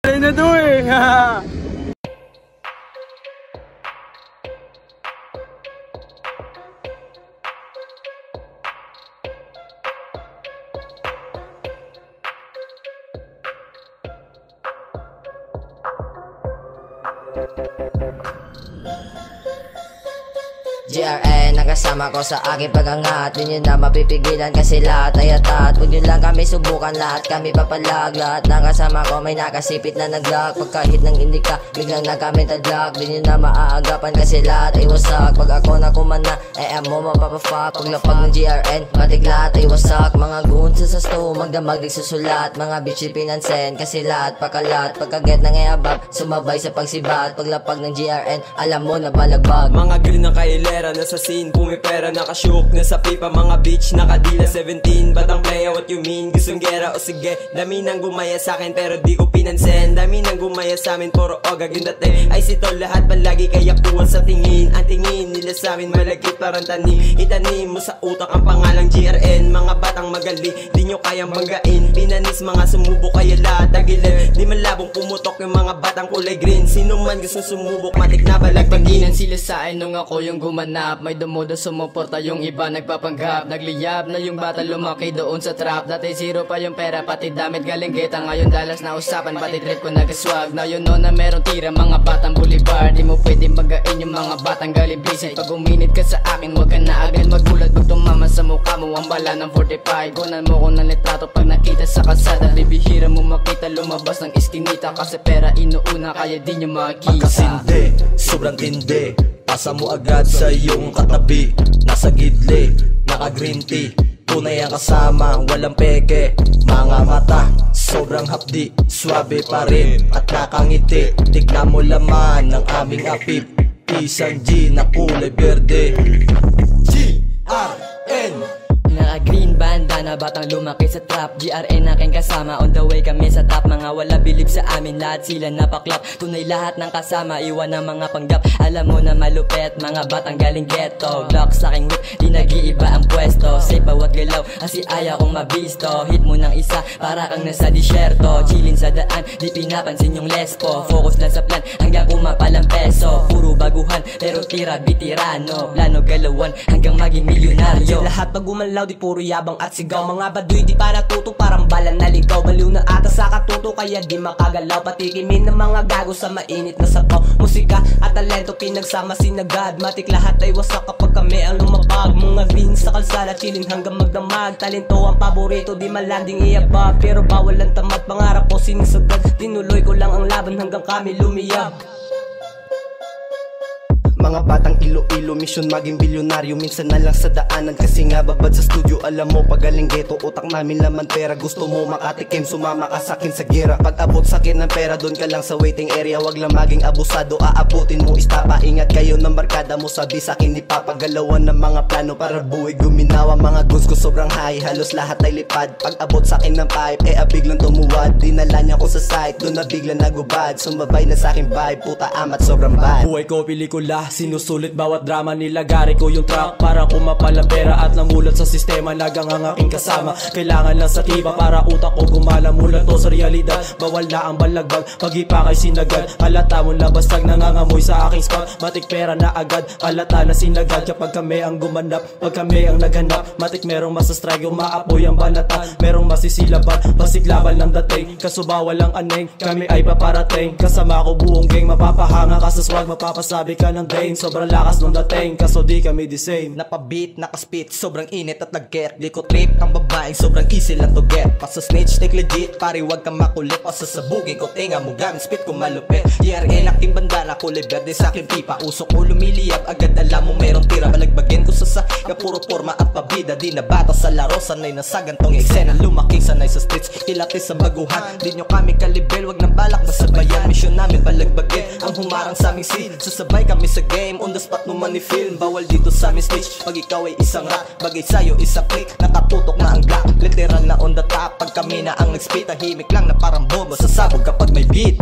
Ay na to eh. GRN, nakasama ko sa aking pagangat. Di nyo na mapipigilan kasi lahat ay atat. Huwag nyo lang kami subukan, lahat kami papalag. Lahat nakasama ko may nakasipit na naglock. Pag kahit nang hindi ka, biglang na kami tadlock. Di nyo na maaagapan kasi lahat ay wasak. Pag ako na kumana, mo mapapafuck. Pag lapag ng GRN, matik lahat ay wasak. Mga goons sa sto, magdamag di susulat. Mga bitchy pinansen, kasi lahat pakalat. Pagkaget ng eabab, sumabay sa pagsibat. Pag lapag ng GRN, alam mo na balagbag. Mga green na kailera nasa scene, pumipera, nakashook, nasa pipa, mga bitch, nakadila 17. Batang playa, what you mean? Gustong gera o sige? Dami nang gumaya sa'kin pero di ko pinansin. Dami nang gumaya sa'min, puro ogag yung dati. Ay sito lahat palagi kaya puwan sa tingin. Ang tingin nila sa'min malagkit parang tanim. Itanim mo sa utak ang pangalang GRN. Mga batang magali, di nyo kayang banggain. Pinanis mga sumubok kaya lahat tagilid. Di malabong pumutok yung mga batang kulay green. Sino man gusto sumubok, matik na balagbagin. Sila sa'kin nung ako yung gumanap. May dumudo sumuporta, yung iba nagpapanggap. Nagliyab na yung bata lumaki doon sa trap. Dati zero pa yung pera, pati damit galing geta. Ngayon dalas na usapan, pati trip ko nag-swag. Na yun no na meron tira, mga batang boulevard. Di mo pwedeng bagain yung mga batang galing basic. Pag uminit ka sa akin, wag ka na agad magulat. Pag tumama sa mukha mo ang bala ng 45. Kunan mo ko ng litrato pag nakita sa kalsada. Bibihira mo makita lumabas ng iskinita. Kasi pera inuuna, kaya di nyo makita. Pagkasindi, sobrang tindi. Pasa mo agad sa iyong katabi. Nasa gidli, naka green tea. Tunay ang kasama, walang peke. Mga mata, sobrang hapdi. Swabe pa rin at nakangiti. Tignan mo laman ng aming apip. Isang G na kulay berde. GRN. Naka-green bandana, batang lumaki sa trap. GRN aking kasama, on the way kami sa top. Mga wala bilib sa amin, lahat sila napaklap. Tunay lahat ng kasama, iwan ng mga panggap. Alam mo na malupet, mga batang galing ghetto. Glock sa aking whip, di nag-iiba ang pwesto. Safe bawat galaw, kasi ayaw kong mabisto. Hit mo ng isa, para kang nasa disyerto. Chillin sa daan, di pinapansin yung lespo. Focus lang sa plan, hanggang kumapalang peso. Puro baguhan, pero tira bitirano. Plano galawan, hanggang maging milyonaryo. Lahat pag umalaw, di puro yabang at sigaw. Mga baduy di para tuto, parang balan na ligaw. Baliw na ata sa katuto, kaya di makagalaw. Patikimin ng mga gago sa mainit na sapaw. Musika at talento pinagsama sinagad. Matik lahat ay wasak kapag kami ang lumabag. Mga green sa kalsada, chillin hanggang magdamag. Talento ang paborito, di malanding iabab. Pero bawal ang tamad, pangarap ko sinisagad. Tinuloy ko lang ang laban hanggang kami lumiyab. Mga batang ilo-ilo, mission maging bilyonaryo. Minsan na lang sa daanan kasi nga babad sa studio. Alam mo pagaling ghetto, utak namin laman pera. Gusto mo makatikim, sumama ka sakin sa gira. Pag abot sakin ng pera, doon ka lang sa waiting area. Wag lang maging abusado, aabutin mo istapa. Ingat kayo ng barkada mo, sabi sakin di papagalawan ng mga plano para buhay guminawa. Mga goals ko sobrang high, halos lahat ay lipad. Pag abot sakin ng pipe, biglang tumuwad. Dinala niya ko sa site, doon na biglang nagubad. Sumabay na sakin vibe, puta amat sobrang bad. Buhay ko pelikula, sinusulit bawat drama. Nilagari ko yung track para kumapal ang pera at namulat sa sistema. Lagang ang aking kasama, kailangan lang sa tiba para utak ko gumala. Mula to sa realidad, bawal na ang balagbag. Pag-ipa kay sinagad, halata mo labastag nangangamoy sa aking spot. Matik pera na agad, halata na sinagad. Kapag kami ang gumanap, pag kami ang naghanap, matik merong masastrike, umaapoy ang balatan. Merong masisilaban, pasiklaban ng dating. Kaso bawal ang aneng, kami ay paparating. Kasama ko buong gang, mapapahanga ka sa swag, mapapasabi ka ng day. Sobrang lakas nung dating, kaso di kami the same. Napabit, nakaspit, sobrang init at nag-get. Di ko trip, ang babaeng sobrang easy lang to get. Pasa snitch, take legit, pari wag kang makulit. Pasasabugin ko, tinga mo gamit, spit ko malupit. GRN, aking bandana, kulay verde sa aking pipa. Usok ko lumiliyab, agad alam mo merong tira. Balagbagin ko sa puro forma at pabida. Di na bata sa laro, sanay na sa gantong eksena. Lumaki sanay sa streets, kilatis sa baguhan. Di nyo kami kalibel, wag nang balak masabayan. Mission namin balagbagin, ang humarang sa aming scene. Susabay kami sa game, on the spot no money film. Bawal dito sa aming stage, pag ikaw ay isang rap. Bagay sa'yo isa click, nakatutok na ang glock. Literal na on the top, pag kami na ang nag-spit. Tahimik lang na parang bomba, sasabog kapag may beat.